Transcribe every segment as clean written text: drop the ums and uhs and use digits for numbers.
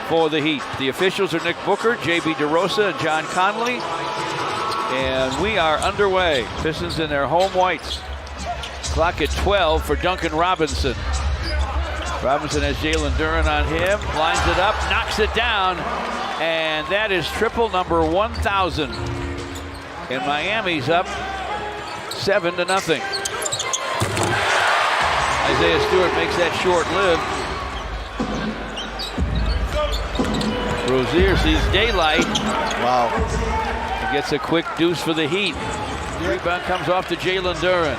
for the Heat. The officials are Nick Booker, J.B. DeRosa, and John Conley. And we are underway. Pistons in their home whites. Clock at 12 for Duncan Robinson. Robinson has Jalen Duren on him, lines it up, knocks it down, and that is triple number 1,000. And Miami's up 7-0. Isaiah Stewart makes that short-lived. Rozier sees daylight. Wow. He gets a quick deuce for the Heat. Rebound comes off to Jalen Duren.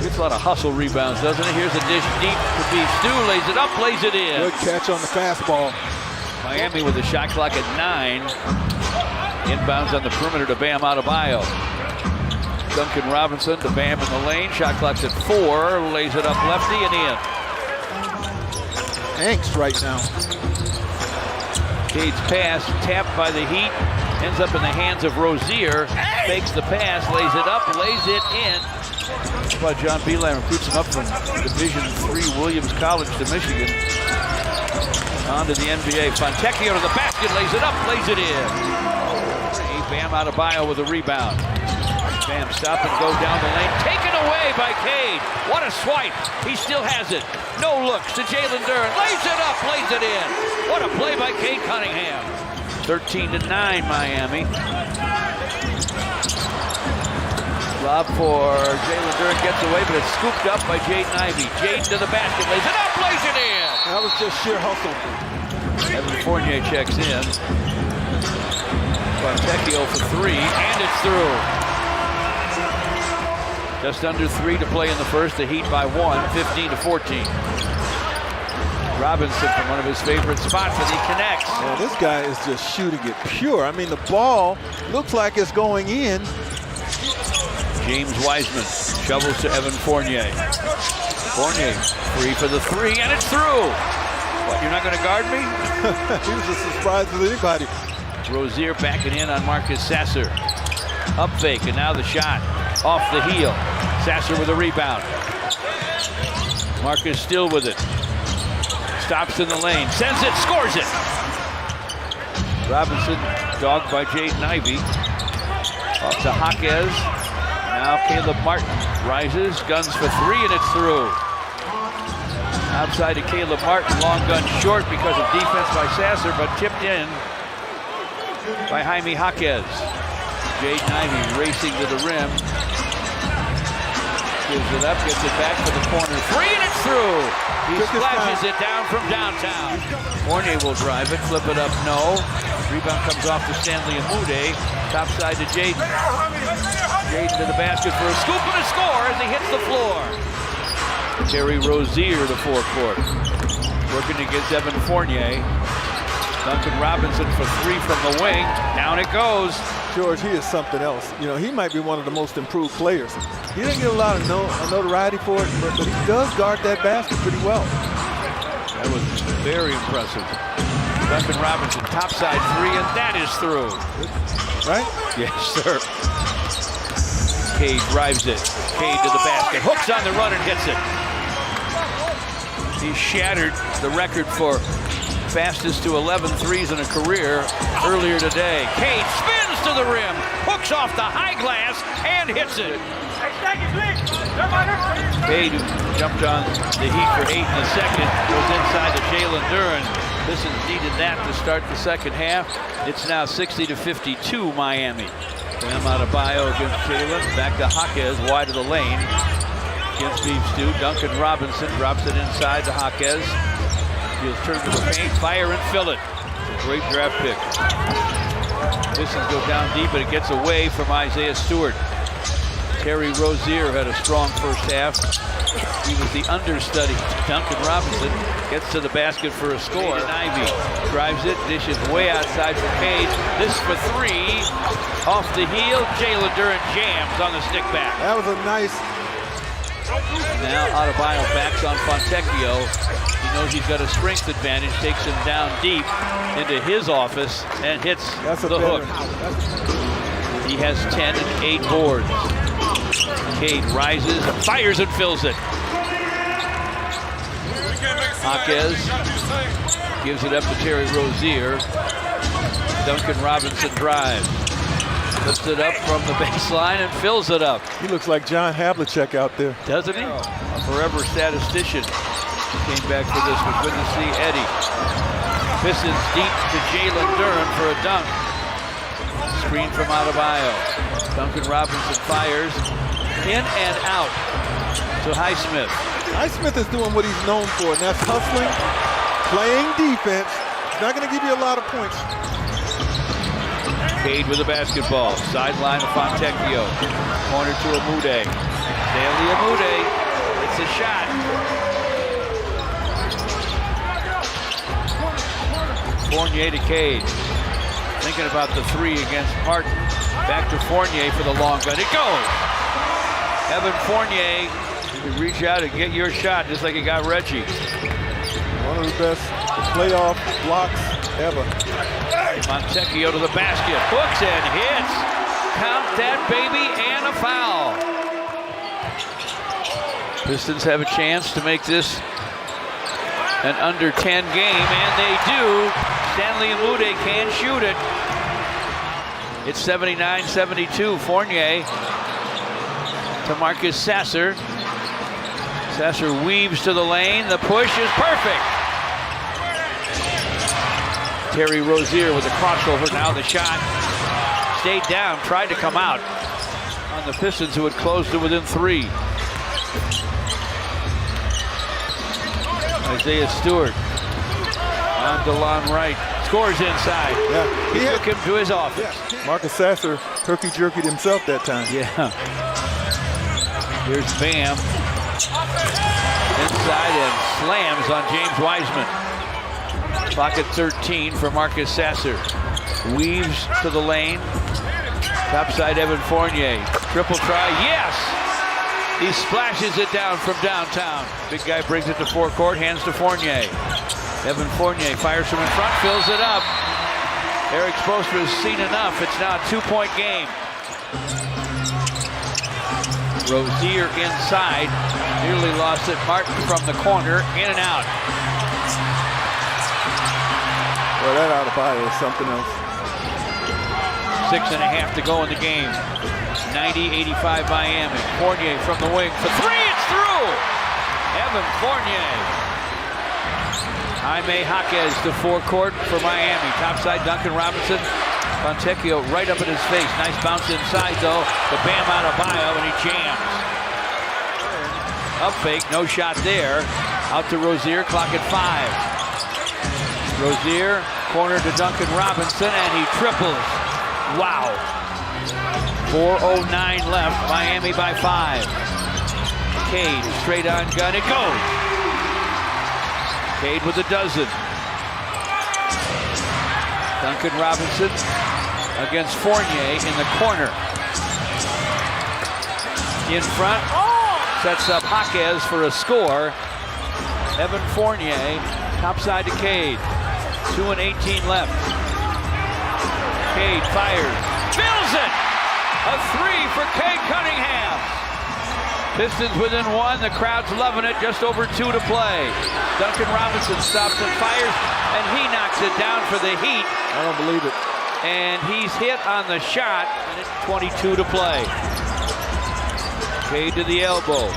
Gets a lot of hustle rebounds, doesn't it? Here's a dish deep to Beef Stew, lays it up, lays it in. Good catch on the fastball. Miami with a shot clock at 9. Inbounds on the perimeter to Bam Adebayo. Duncan Robinson to Bam in the lane. Shot clock's at 4. Lays it up lefty and in. Angst right now. Cade's pass tapped by the Heat. Ends up in the hands of Rozier. Fakes the pass, lays it up, lays it in. How about John Beilein recruits him up from Division III Williams College to Michigan. On to the NBA. Fontecchio to the basket, lays it up, lays it in. Bam Adebayo with a rebound. Bam stop and go down the lane. Taken away by Cade. What a swipe. He still has it. No looks to Jalen Duren. Lays it up, lays it in. What a play by Cade Cunningham. 13-9 Miami. Lob for Jalen Duren, gets away, but it's scooped up by Jaden Ivey. Jaden to the basket, lays it up, lays it in. That was just sheer hustle. Evan Fournier checks in. Fontecchio for 3, and it's through. Just under 3 to play in the first. The Heat by 1, 15-14. Robinson from one of his favorite spots, and he connects. Yeah, this guy is just shooting it pure. I mean, the ball looks like it's going in. James Wiseman shovels to Evan Fournier. Fournier free for the 3, and it's through. What, you're not going to guard me? He was as surprised as anybody. Rozier backing in on Marcus Sasser. Up fake, and now the shot off the heel. Sasser with a rebound. Marcus still with it. Stops in the lane, sends it, scores it. Robinson dogged by Jaden Ivey. Off to Jaquez. Now Caleb Martin rises, guns for 3, and it's through. Outside to Caleb Martin, long gun short because of defense by Sasser, but tipped in by Jaime Jaquez. Jaden Ivey racing to the rim. Gives it up, gets it back for the corner 3, and it's through. He splashes it down from downtown. Fournier will drive it, flip it up, no. Rebound comes off to Stanley Amude. Top side to Jaden. Jaden to the basket for a scoop and a score as he hits the floor. Terry Rozier to forecourt. Working against Evan Fournier. Duncan Robinson for 3 from the wing. Down it goes. George, he is something else. You know, he might be one of the most improved players. He didn't get a lot of notoriety for it, but he does guard that basket pretty well. That was very impressive. Duncan Robinson, topside 3, and that is through. Right? Yes, sir. Cade drives it. Cade to the basket. Hooks on the run and hits it. He shattered the record for fastest to 11 threes in a career earlier today. Cade spins to the rim, hooks off the high glass, and hits it. Cade, who jumped on the Heat for 8 in the second, goes inside to Jalen Duren. Pistons needed that to start the second half. It's now 60-52 Miami. Bam Adebayo against Jalen. Back to Jaquez, wide of the lane. Against Beef Stew. Duncan Robinson drops it inside to Jaquez. He'll turn to the paint, fire and fill it. Great draft pick. Pistons go down deep, but it gets away from Isaiah Stewart. Terry Rozier had a strong first half. He was the understudy. Duncan Robinson gets to the basket for a score. Ivey drives it, dishes way outside for Cade. This for 3. Off the heel, Jalen Duren jams on the stick back. That was a nice. Now Adebayo backs on Fontecchio. He knows he's got a strength advantage, takes him down deep into his office and hits the hook. He has 10 and 8 boards. Cade rises, fires and fills it. Jaquez Gives it up to Terry Rozier. Duncan Robinson drives. Lifts it up from the baseline and fills it up. He looks like John Havlicek out there. Doesn't he? A forever statistician. Came back for this. Was good to see Eddie. Pistons deep to Jalen Duren for a dunk. Screen from Adebayo. Duncan Robinson fires. In and out to Highsmith. Highsmith is doing what he's known for, and that's hustling, playing defense. He's not going to give you a lot of points. Cade with the basketball. Sideline to Fontecchio. Corner to Amude. Stanley Amude. It's a shot. Fournier to Cade. Thinking about the three against Martin. Back to Fournier for the long gun. It goes. Evan Fournier, you can reach out and get your shot just like he got Reggie. One of the best playoff blocks ever. Fontecchio to the basket. Hooks and hits. Count that baby and a foul. Pistons have a chance to make this an under 10 game, and they do. Stanley Amude can shoot it. It's 79-72. Fournier to Marcus Sasser. Sasser weaves to the lane. The push is perfect. Terry Rozier with a crossover. Now the shot. Stayed down, tried to come out on the Pistons, who had closed it within 3. Isaiah Stewart on DeLon Wright. Scores inside. Yeah, he took him to his office. Yeah. Marcus Sasser turkey-jerkied himself that time. Yeah. Here's Bam. Inside and slams on James Wiseman. Clock at 13 for Marcus Sasser. Weaves to the lane. Topside Evan Fournier. Triple try. Yes! He splashes it down from downtown. Big guy brings it to forecourt. Hands to Fournier. Evan Fournier fires from in front. Fills it up. Eric Spoelstra has seen enough. It's now a 2-point game. Rozier inside. Nearly lost it. Martin from the corner. In and out. Well, that Adebayo is something else. 6.5 to go in the game. 90-85 Miami. Fournier from the wing for 3. It's through. Evan Fournier. Jaime Jaquez to forecourt for Miami. Topside Duncan Robinson. Fontecchio right up in his face. Nice bounce inside though. The Bam Adebayo, and he jams. Up fake, no shot there. Out to Rozier, clock at 5. Rozier, corner to Duncan Robinson, and he triples. Wow. 4:09 left, Miami by 5. Cade, straight on gun, it goes. Cade with a dozen. Duncan Robinson against Fournier in the corner. In front, sets up Jaquez for a score. Evan Fournier, topside to Cade. 2:18 left. Cade fires, fills it! A 3 for Cade Cunningham. Pistons within 1, the crowd's loving it, just over 2 to play. Duncan Robinson stops and fires, and he knocks it down for the Heat. I don't believe it. And he's hit on the shot, and it's 22 to play. Cade to the elbow.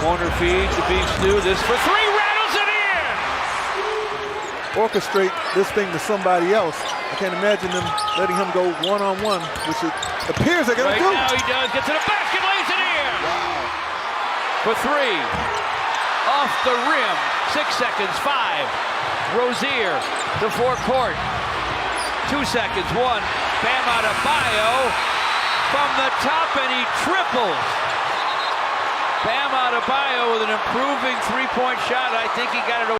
Corner feed to Beef Stew. This for 3, rattles it in! Orchestrate this thing to somebody else. I can't imagine them letting him go one-on-one, which it appears they're going to do. Right now he does. Gets to the basket, lays it in! Wow. For 3. Off the rim. 6 seconds, 5. Rozier to forecourt. 2 seconds, 1. Bam Adebayo from the top, and he triples. Bam Adebayo with an improving 3-point shot. I think he got it